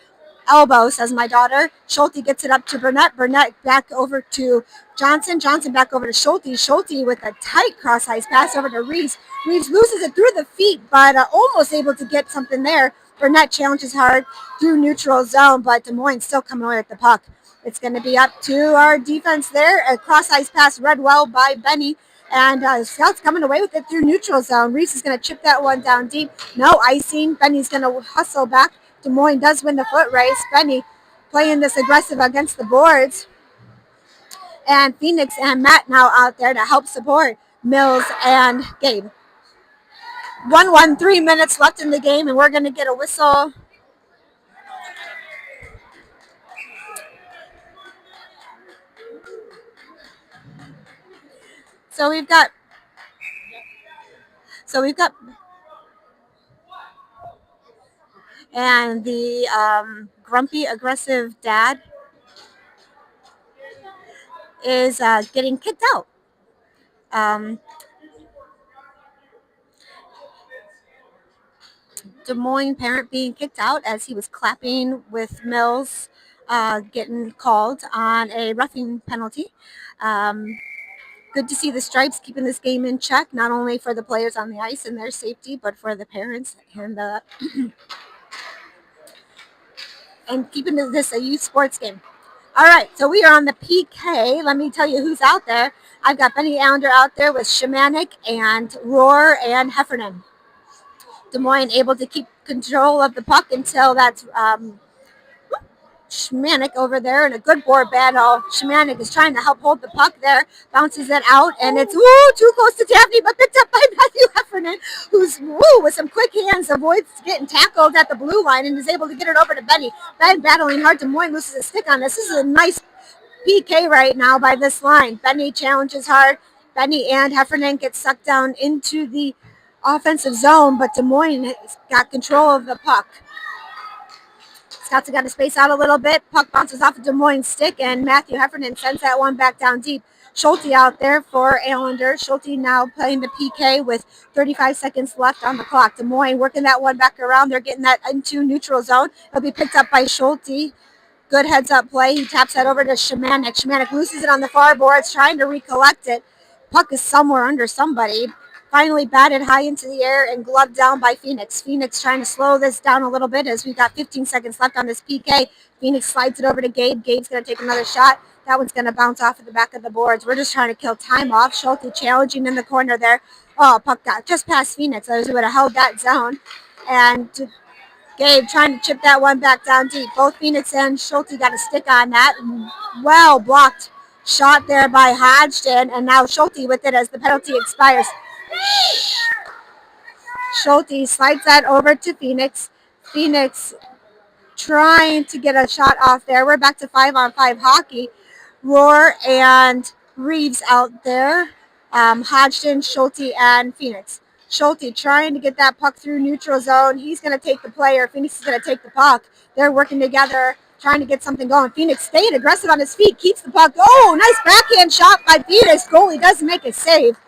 elbow, says my daughter. Schulte gets it up to Burnett. Burnett back over to Johnson. Johnson back over to Schulte. Schulte with a tight cross-ice pass over to Reeves. Reeves loses it through the feet, but almost able to get something there. Burnett challenges hard through neutral zone, but Des Moines still coming away with the puck. It's going to be up to our defense there. A cross-ice pass read well by Benny. And Scouts coming away with it through neutral zone. Reese is going to chip that one down deep. No icing. Benny's going to hustle back. Des Moines does win the foot race. Benny playing this aggressive against the boards. And Phoenix and Matt now out there to help support Mills and Gabe. 1-1, 3 minutes left in the game, and we're going to get a whistle. So we've got and the grumpy, aggressive dad is getting kicked out. Des Moines parent being kicked out as he was clapping with Mills getting called on a roughing penalty. Good to see the Stripes keeping this game in check, not only for the players on the ice and their safety, but for the parents and the and keeping this a youth sports game. All right, so we are on the PK. Let me tell you who's out there. I've got Benny Allender out there with Shemanik and Rohr and Heffernan. Des Moines able to keep control of the puck until that's Shemanik over there in a good board battle. Shemanik is trying to help hold the puck there, bounces it out, and it's too close to Daphne, but picked up by Matthew Heffernan, who's with some quick hands avoids getting tackled at the blue line and is able to get it over to Benny. Ben battling hard. Des Moines loses a stick on this. This is a nice PK right now by this line. Benny challenges hard. Benny and Heffernan get sucked down into the offensive zone, but Des Moines has got control of the puck. Scouts have got to space out a little bit. Puck bounces off of Des Moines' stick, and Matthew Heffernan sends that one back down deep. Schulte out there for Allender. Schulte now playing the PK with 35 seconds left on the clock. Des Moines working that one back around. They're getting that into neutral zone. It'll be picked up by Schulte. Good heads-up play. He taps that over to Shemanik. Shemanik loses it on the far boards, trying to recollect it. Puck is somewhere under somebody. Finally batted high into the air and gloved down by Phoenix. Phoenix trying to slow this down a little bit as we've got 15 seconds left on this PK. Phoenix slides it over to Gabe. Gabe's going to take another shot. That one's going to bounce off at the back of the boards. We're just trying to kill time off. Schulte challenging in the corner there. Oh, puck got just past Phoenix. Others would have held that zone. And Gabe trying to chip that one back down deep. Both Phoenix and Schulte got a stick on that. Well blocked shot there by Hodgson. And now Schulte with it as the penalty expires. Schulte slides that over to Phoenix. Phoenix trying to get a shot off there. We're back to 5-on-5 hockey. Rohr and Reeves out there. Hodgson, Schulte, and Phoenix. Schulte trying to get that puck through neutral zone. He's going to take the player. Phoenix is going to take the puck. They're working together, trying to get something going. Phoenix staying aggressive on his feet, keeps the puck. Oh, nice backhand shot by Phoenix. Goalie does make a save.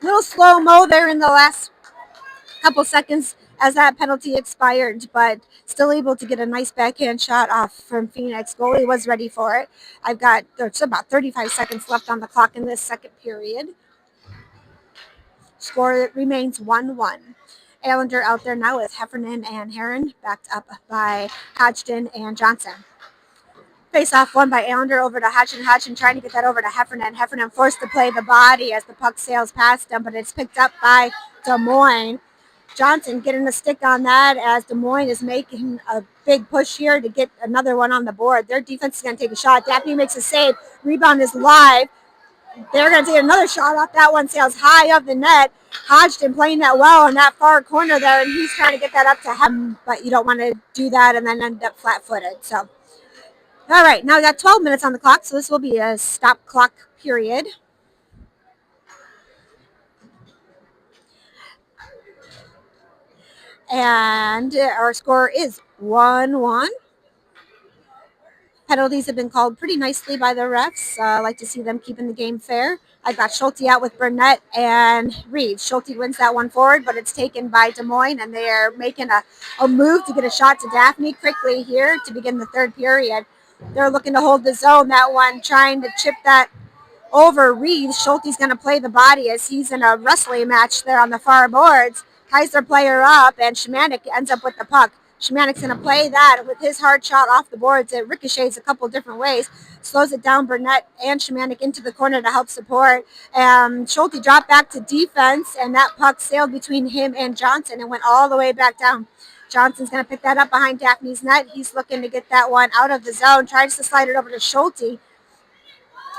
Little slow-mo there in the last couple seconds as that penalty expired, but still able to get a nice backhand shot off from Phoenix. Goalie was ready for it. There's about 35 seconds left on the clock in this second period. Score remains 1-1. Allender out there now with Heffernan and Heron, backed up by Hodgson and Johnson. Face off won by Allender over to Hodgson. Hodgson trying to get that over to Heffernan. Heffernan forced to play the body as the puck sails past him, but it's picked up by Des Moines. Johnson getting a stick on that as Des Moines is making a big push here to get another one on the board. Their defense is going to take a shot. Daphne makes a save. Rebound is live. They're going to take another shot off. That one sails high of the net. Hodgson playing that well in that far corner there, and he's trying to get that up to him, but you don't want to do that and then end up flat-footed. So, all right, now we got 12 minutes on the clock, so this will be a stop clock period. And our score is 1-1. Penalties have been called pretty nicely by the refs. I like to see them keeping the game fair. I got Schulte out with Burnett and Reeves. Schulte wins that one forward, but it's taken by Des Moines, and they are making a move to get a shot to Daphne quickly here to begin the third period. They're looking to hold the zone, that one, trying to chip that over Reeves. Schulte's going to play the body as he's in a wrestling match there on the far boards. Ties their player up, and Szymanek ends up with the puck. Szymanek's going to play that with his hard shot off the boards. It ricochets a couple different ways, slows it down. Burnett and Szymanek into the corner to help support. Schulte dropped back to defense, and that puck sailed between him and Johnson and went all the way back down. Johnson's going to pick that up behind Daphne's net. He's looking to get that one out of the zone, tries to slide it over to Schulte.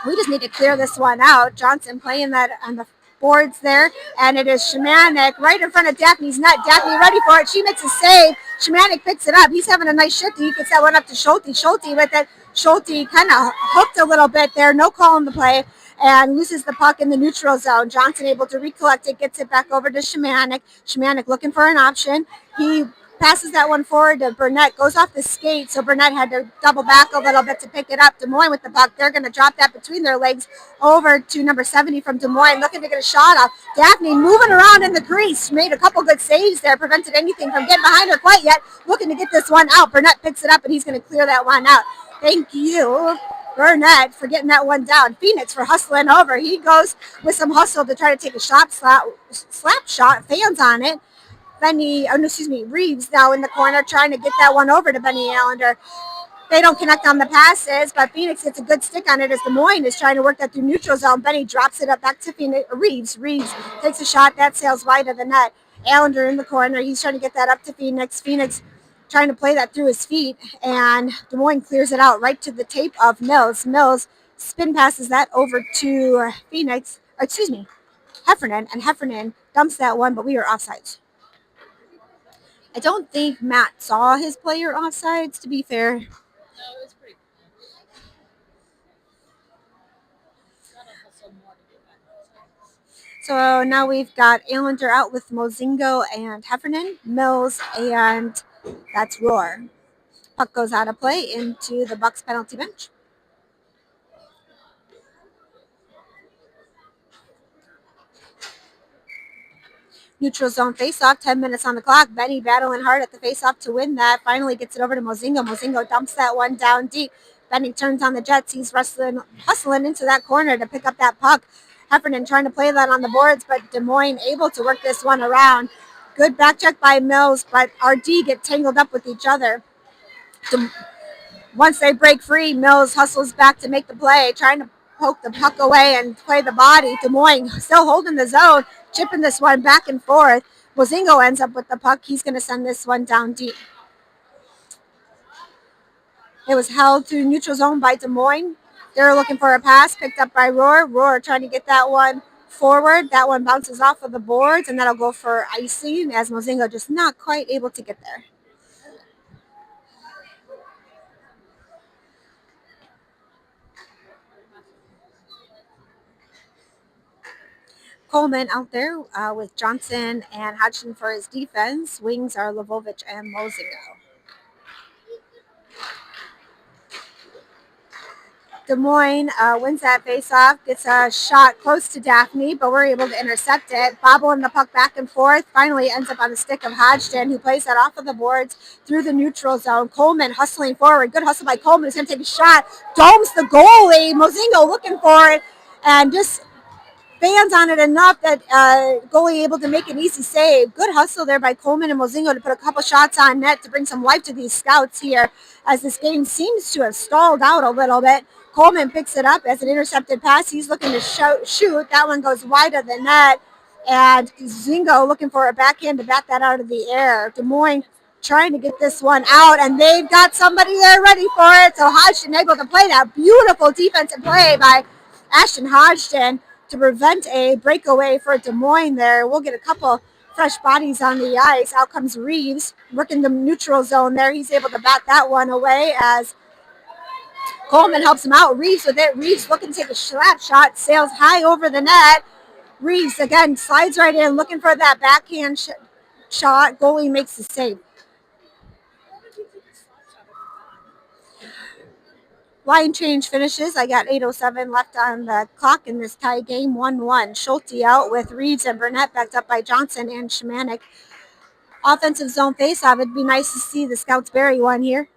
We just need to clear this one out. Johnson playing that on the boards there, and it is Szymanek right in front of Daphne's net. Daphne ready for it. She makes a save. Szymanek picks it up. He's having a nice shift. He gets that one up to Schulte. Schulte with it. Schulte kind of hooked a little bit there. No call on the play, and loses the puck in the neutral zone. Johnson able to recollect it, gets it back over to Szymanek. Szymanek looking for an option. He passes that one forward to Burnett, goes off the skate, so Burnett had to double back a little bit to pick it up. Des Moines with the puck. They're going to drop that between their legs over to number 70 from Des Moines, looking to get a shot off. Daphne moving around in the crease, made a couple good saves there, prevented anything from getting behind her quite yet, looking to get this one out. Burnett picks it up, and he's going to clear that one out. Thank you, Burnett, for getting that one down. Phoenix for hustling over. He goes with some hustle to try to take a slap shot. Fans on it. Reeves now in the corner trying to get that one over to Benny Allender. They don't connect on the passes, but Phoenix gets a good stick on it as Des Moines is trying to work that through neutral zone. Benny drops it up back to Reeves. Reeves takes a shot. That sails wide of the net. Allender in the corner. He's trying to get that up to Phoenix. Phoenix trying to play that through his feet, and Des Moines clears it out right to the tape of Mills. Mills spin passes that over to Heffernan, and Heffernan dumps that one, but we are offsides. I don't think Matt saw his player offsides, to be fair. No, it was pretty close. Gotta hustle more to get back. So now we've got Allender out with Mozingo and Heffernan, Mills, and that's Roar. Puck goes out of play into the Bucs penalty bench. Neutral zone faceoff, 10 minutes on the clock. Benny battling hard at the faceoff to win that. Finally gets it over to Mozingo. Mozingo dumps that one down deep. Benny turns on the Jets. He's hustling into that corner to pick up that puck. Heffernan trying to play that on the boards, but Des Moines able to work this one around. Good back check by Mills, but RD get tangled up with each other. Once they break free, Mills hustles back to make the play, trying to poke the puck away and play the body. Des Moines still holding the zone, chipping this one back and forth. Mozingo ends up with the puck. He's going to send this one down deep. It was held to neutral zone by Des Moines. They're looking for a pass, picked up by Roar. Roar trying to get that one forward. That one bounces off of the boards, and that'll go for icing as Mozingo just not quite able to get there. Coleman out there with Johnson and Hodgson for his defense. Wings are Lvovich and Mozingo. Des Moines wins that faceoff, gets a shot close to Daphne, but we're able to intercept it. Bobbling the puck back and forth, finally ends up on the stick of Hodgson, who plays that off of the boards through the neutral zone. Coleman hustling forward. Good hustle by Coleman. He's going to take a shot. Domes the goalie. Mozingo looking for it and just fans on it enough that goalie able to make an easy save. Good hustle there by Coleman and Mozingo to put a couple shots on net to bring some life to these scouts here as this game seems to have stalled out a little bit. Coleman picks it up as an intercepted pass. He's looking to shoot. That one goes wide of the net. And Mozingo looking for a backhand to bat that out of the air. Des Moines trying to get this one out, and they've got somebody there ready for it. So Hodgson able to play that beautiful defensive play by Ashton Hodgson to prevent a breakaway for Des Moines there. We'll get a couple fresh bodies on the ice. Out comes Reeves, working the neutral zone there. He's able to bat that one away as Coleman helps him out. Reeves with it. Reeves looking to take a slap shot, sails high over the net. Reeves again slides right in, looking for that backhand shot. Goalie makes the save. Line change finishes. I got 8:07 left on the clock in this tie game. 1-1. Schulte out with Reeves and Burnett backed up by Johnson and Shemanek. Offensive zone faceoff. It'd be nice to see the Scouts bury one here.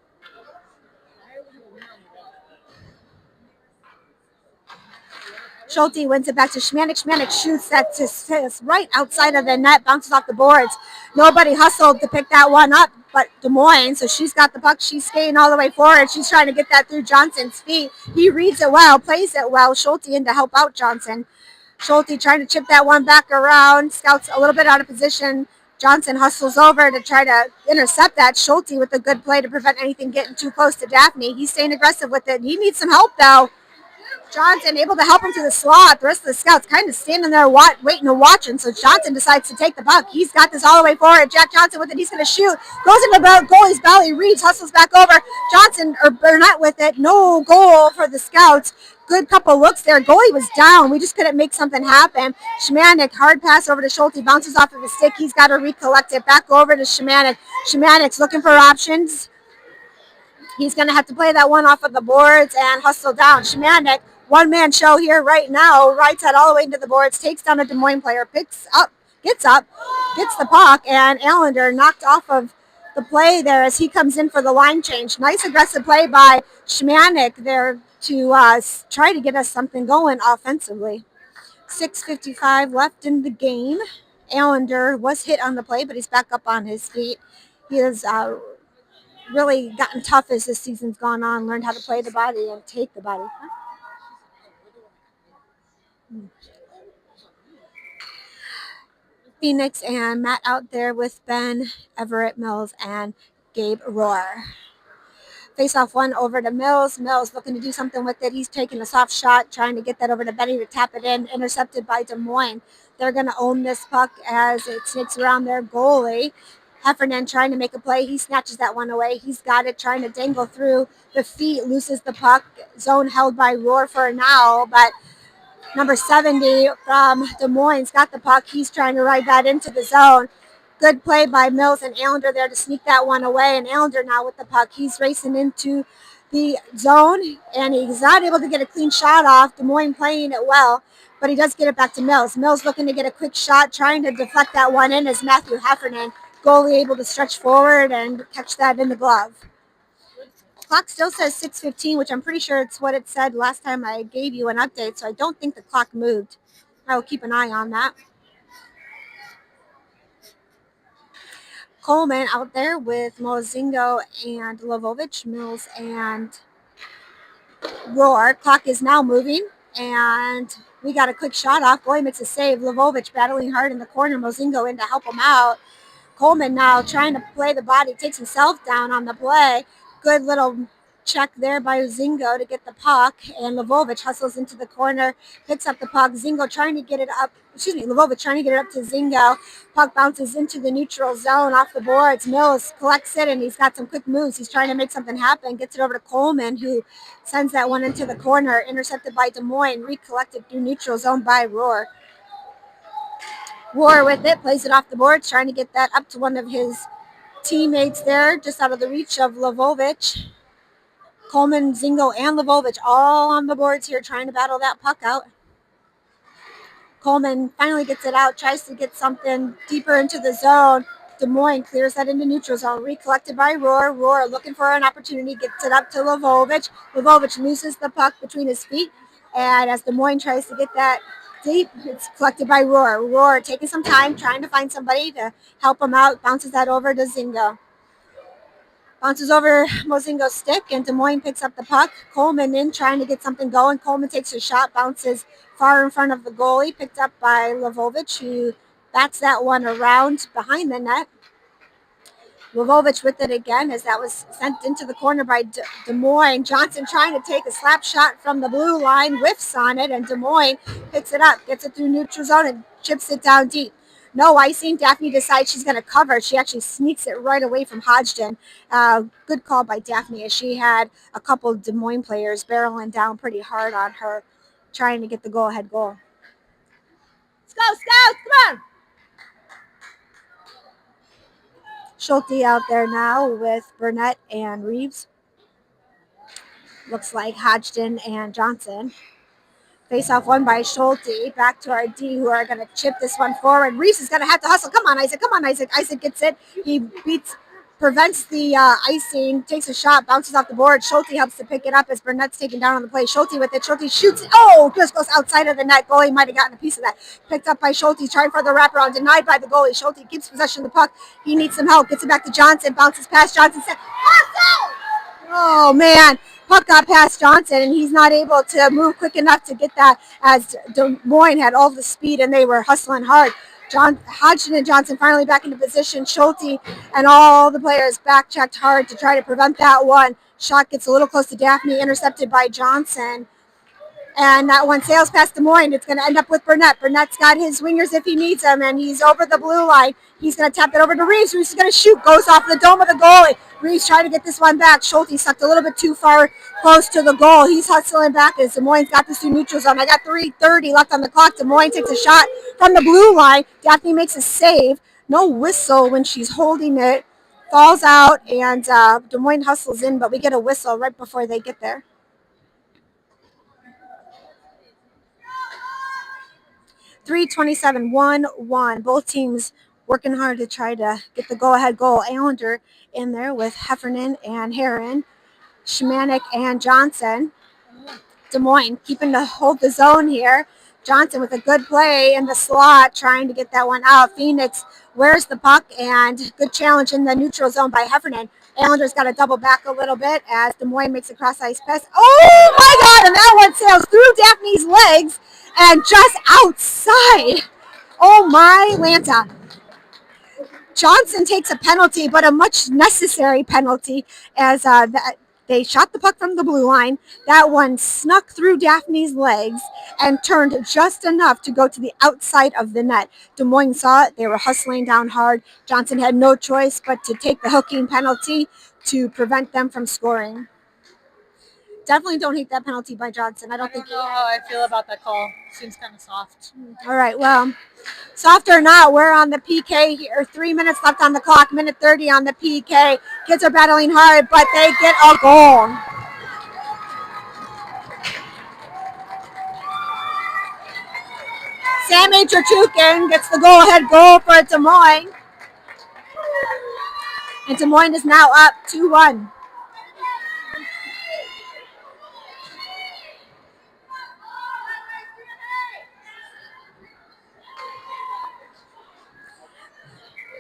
Schulte wins it back to Shemanek. Shemanek shoots that just right outside of the net, bounces off the boards. Nobody hustled to pick that one up but Des Moines, so she's got the puck. She's skating all the way forward. She's trying to get that through Johnson's feet. He reads it well, plays it well. Schulte in to help out Johnson. Schulte trying to chip that one back around. Scouts a little bit out of position. Johnson hustles over to try to intercept that. Schulte with a good play to prevent anything getting too close to Daphne. He's staying aggressive with it. He needs some help, though. Johnson able to help him to the slot. The rest of the scouts kind of standing there waiting and watching. So Johnson decides to take the puck. He's got this all the way forward. Jack Johnson with it. He's going to shoot. Goes into the goalie's belly. Reeves hustles back over. Johnson or Burnett with it. No goal for the scouts. Good couple looks there. Goalie was down. We just couldn't make something happen. Shemanek, hard pass over to Schulte. Bounces off of the stick. He's got to recollect it. Back over to Shemanek. Shemanek's looking for options. He's going to have to play that one off of the boards and hustle down. Shemanek, one-man show here right now, rides that all the way into the boards, takes down a Des Moines player, gets up, gets the puck, and Allender knocked off of the play there as he comes in for the line change. Nice aggressive play by Shemanek there to try to get us something going offensively. 6:55 left in the game. Allender was hit on the play, but he's back up on his feet. He has really gotten tough as this season's gone on, learned how to play the body and take the body. Phoenix and Matt out there with Ben, Everett, Mills, and Gabe Rohr. Face off one over to Mills. Mills looking to do something with it. He's taking a soft shot, trying to get that over to Benny to tap it in. Intercepted by Des Moines. They're going to own this puck as it snakes around their goalie. Heffernan trying to make a play. He snatches that one away. He's got it, trying to dangle through the feet, loses the puck. Zone held by Rohr for now, but number 70 from Des Moines got the puck. He's trying to ride that into the zone. Good play by Mills and Allender there to sneak that one away. And Allender now with the puck. He's racing into the zone, and he's not able to get a clean shot off. Des Moines playing it well, but he does get it back to Mills. Mills looking to get a quick shot, trying to deflect that one in as Matthew Heffernan, goalie, able to stretch forward and catch that in the glove. Clock still says 6:15, which I'm pretty sure it's what it said last time I gave you an update, so I don't think the clock moved. I will keep an eye on that. Coleman out there with Mozingo and Lovovich, Mills and Rohr. Clock is now moving, and we got a quick shot off. Goalie makes a save. Lovovich battling hard in the corner. Mozingo in to help him out. Coleman now trying to play the body, takes himself down on the play. Good little check there by Zingo to get the puck, and Lovovich hustles into the corner, picks up the puck. Zingo trying to get it up. Lovovich trying to get it up to Zingo. Puck bounces into the neutral zone off the boards. Mills collects it, and he's got some quick moves. He's trying to make something happen. Gets it over to Coleman, who sends that one into the corner. Intercepted by Des Moines. Recollected through neutral zone by Rohr. Rohr with it, plays it off the boards, trying to get that up to one of his teammates there, just out of the reach of Lovovich. Coleman, Zingo, and Lvovich all on the boards here trying to battle that puck out. Coleman finally gets it out, tries to get something deeper into the zone. Des Moines clears that into neutral zone. Recollected by Rohr. Rohr looking for an opportunity, gets it up to Lvovich. Lvovich loses the puck between his feet. And as Des Moines tries to get that deep, it's collected by Rohr. Rohr taking some time, trying to find somebody to help him out. Bounces that over to Zingo. Bounces over Mozingo's stick, and Des Moines picks up the puck. Coleman in, trying to get something going. Coleman takes a shot, bounces far in front of the goalie, picked up by Lvovich, who bats that one around behind the net. Lvovich with it again as that was sent into the corner by Des Moines. Johnson trying to take a slap shot from the blue line, whiffs on it, and Des Moines picks it up, gets it through neutral zone, and chips it down deep. No icing. Daphne decides she's going to cover. She actually sneaks it right away from Hodgson. Good call by Daphne as she had a couple of Des Moines players barreling down pretty hard on her, trying to get the go-ahead goal. Let's go, Scouts! Come on! Schulte out there now with Burnett and Reeves. Looks like Hodgson and Johnson. Face off one by Schulte. Back to our D, who are going to chip this one forward. Reeves is going to have to hustle. Come on, Isaac. Come on, Isaac. Isaac gets it. He prevents the icing, takes a shot, bounces off the board. Schulte helps to pick it up as Burnett's taken down on the play. Schulte with it. Schulte shoots. Oh, just goes outside of the net. Goalie might have gotten a piece of that. Picked up by Schulte, trying for the wraparound. Denied by the goalie. Schulte keeps possession of the puck. He needs some help. Gets it back to Johnson. Bounces past Johnson. Oh, man. Puck got past Johnson, and he's not able to move quick enough to get that as Des Moines had all the speed, and they were hustling hard. Hodgson and Johnson finally back into position. Schulte and all the players back-checked hard to try to prevent that one. Shot gets a little close to Daphne, intercepted by Johnson. And that one sails past Des Moines. It's going to end up with Burnett. Burnett's got his wingers if he needs them, and he's over the blue line. He's going to tap it over to Reeves. Reeves is going to shoot. Goes off the dome of the goalie. Reeves trying to get this one back. Schulte sucked a little bit too far close to the goal. He's hustling back as Des Moines got this through neutral zone. I got 3:30 left on the clock. Des Moines takes a shot from the blue line. Daphne makes a save. No whistle when she's holding it. Falls out, and Des Moines hustles in, but we get a whistle right before they get there. 3:27, 1-1. Both teams working hard to try to get the go-ahead goal. Allender in there with Heffernan and Heron, Schmanek and Johnson. Des Moines keeping to hold the zone here. Johnson with a good play in the slot, trying to get that one out. Phoenix wears the puck, and good challenge in the neutral zone by Heffernan. Allender's got to double back a little bit as Des Moines makes a cross-ice pass. Oh, my God, and that one sails through Daphne's legs and just outside. Oh, my Lanta. Johnson takes a penalty, but a much necessary penalty as they shot the puck from the blue line. That one snuck through Daphne's legs and turned just enough to go to the outside of the net. Des Moines saw it. They were hustling down hard. Johnson had no choice but to take the hooking penalty to prevent them from scoring. Definitely don't hate that penalty by Johnson. I don't know how I feel about that call. Seems kind of soft. All right, well, soft or not, we're on the PK here. 3 minutes left on the clock, minute 30 on the PK. Kids are battling hard, but they get a goal. Sammy Terchukin gets the go-ahead goal for Des Moines. And Des Moines is now up 2-1.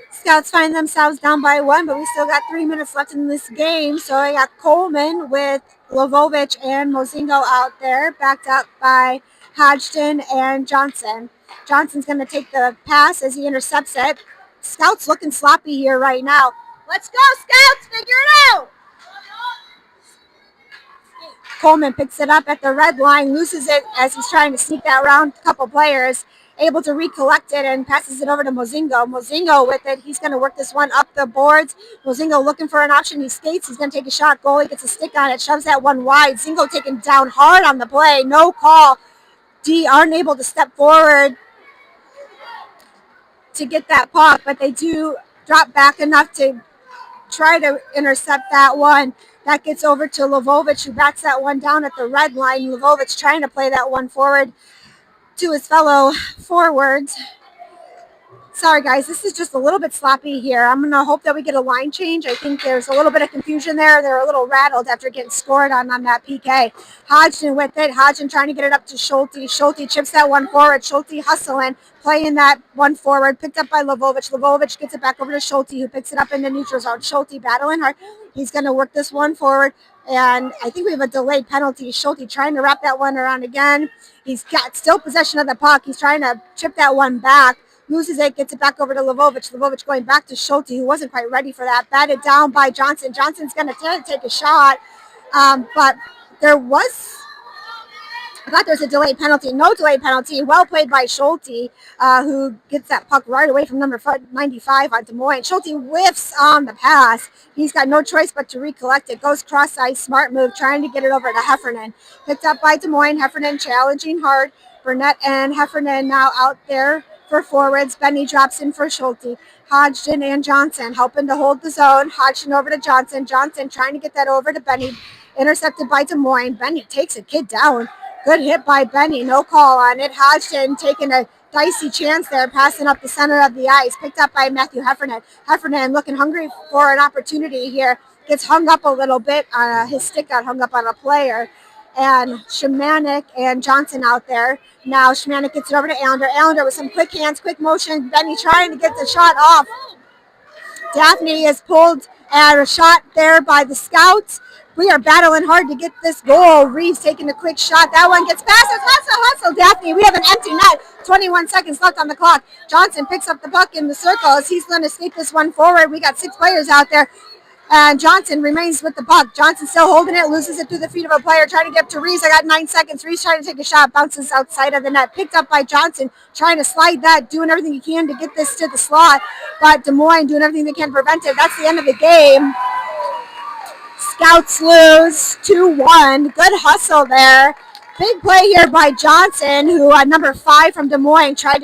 Scouts find themselves down by 1, but we still got 3 minutes left in this game. So I got Coleman with Lvovich and Mozingo out there, backed up by Hodgson and Johnson. Johnson's going to take the pass as he intercepts it. Scouts looking sloppy here right now. Let's go, Scouts! Figure it out! Coleman picks it up at the red line, loses it as he's trying to sneak that around a couple players. Able to recollect it and passes it over to Mozingo. Mozingo with it. He's going to work this one up the boards. Mozingo looking for an option. He skates. He's going to take a shot. Goalie gets a stick on it. Shoves that one wide. Zingo taken down hard on the play. No call. D aren't able to step forward to get that puck, but they do drop back enough to try to intercept that one. That gets over to Lvovich, who bats that one down at the red line. Lvovich trying to play that one forward to his fellow forwards. Sorry, guys, this is just a little bit sloppy here. I'm going to hope that we get a line change. I think there's a little bit of confusion there. They're a little rattled after getting scored on that PK. Hodgson with it. Hodgson trying to get it up to Schulte. Schulte chips that one forward. Schulte hustling, playing that one forward. Picked up by Lvovich. Lvovich gets it back over to Schulte, who picks it up in the neutral zone. Schulte battling hard. He's going to work this one forward. And I think we have a delayed penalty. Schulte trying to wrap that one around again. He's got still possession of the puck. He's trying to chip that one back. Loses it, gets it back over to Lvovich. Lvovich going back to Schulte, who wasn't quite ready for that. Batted down by Johnson. Johnson's going to take a shot. But there was, I thought there was a delayed penalty. No delayed penalty. Well played by Schulte, who gets that puck right away from number 95 on Des Moines. Schulte whiffs on the pass. He's got no choice but to recollect it. Goes cross ice. Smart move, trying to get it over to Heffernan. Picked up by Des Moines. Heffernan challenging hard. Burnett and Heffernan now out there for forwards. Benny drops in for Schulte. Hodgson and Johnson helping to hold the zone. Hodgson over to Johnson. Johnson trying to get that over to Benny. Intercepted by Des Moines. Benny takes a kid down. Good hit by Benny. No call on it. Hodgson taking a dicey chance there, passing up the center of the ice. Picked up by Matthew Heffernan. Heffernan looking hungry for an opportunity here. Gets hung up a little bit. His stick got hung up on a player. And Shemanek and Johnson out there. Now Shemanek gets it over to Allender. Allender with some quick hands, quick motion. Benny trying to get the shot off. Daphne is pulled at a shot there by the scouts. We are battling hard to get this goal. Reeves taking a quick shot. That one gets past us. Hustle, Daphne. We have an empty net. 21 seconds left on the clock. Johnson picks up the puck in the circle as he's going to skate this one forward. We got 6 players out there. And Johnson remains with the puck. Johnson still holding it, loses it through the feet of a player, trying to get up to Reeves. I got 9 seconds. Reeves trying to take a shot, bounces outside of the net. Picked up by Johnson, trying to slide that, doing everything he can to get this to the slot. But Des Moines doing everything they can to prevent it. That's the end of the game. Scouts lose 2-1. Good hustle there. Big play here by Johnson, who at number 5 from Des Moines tried to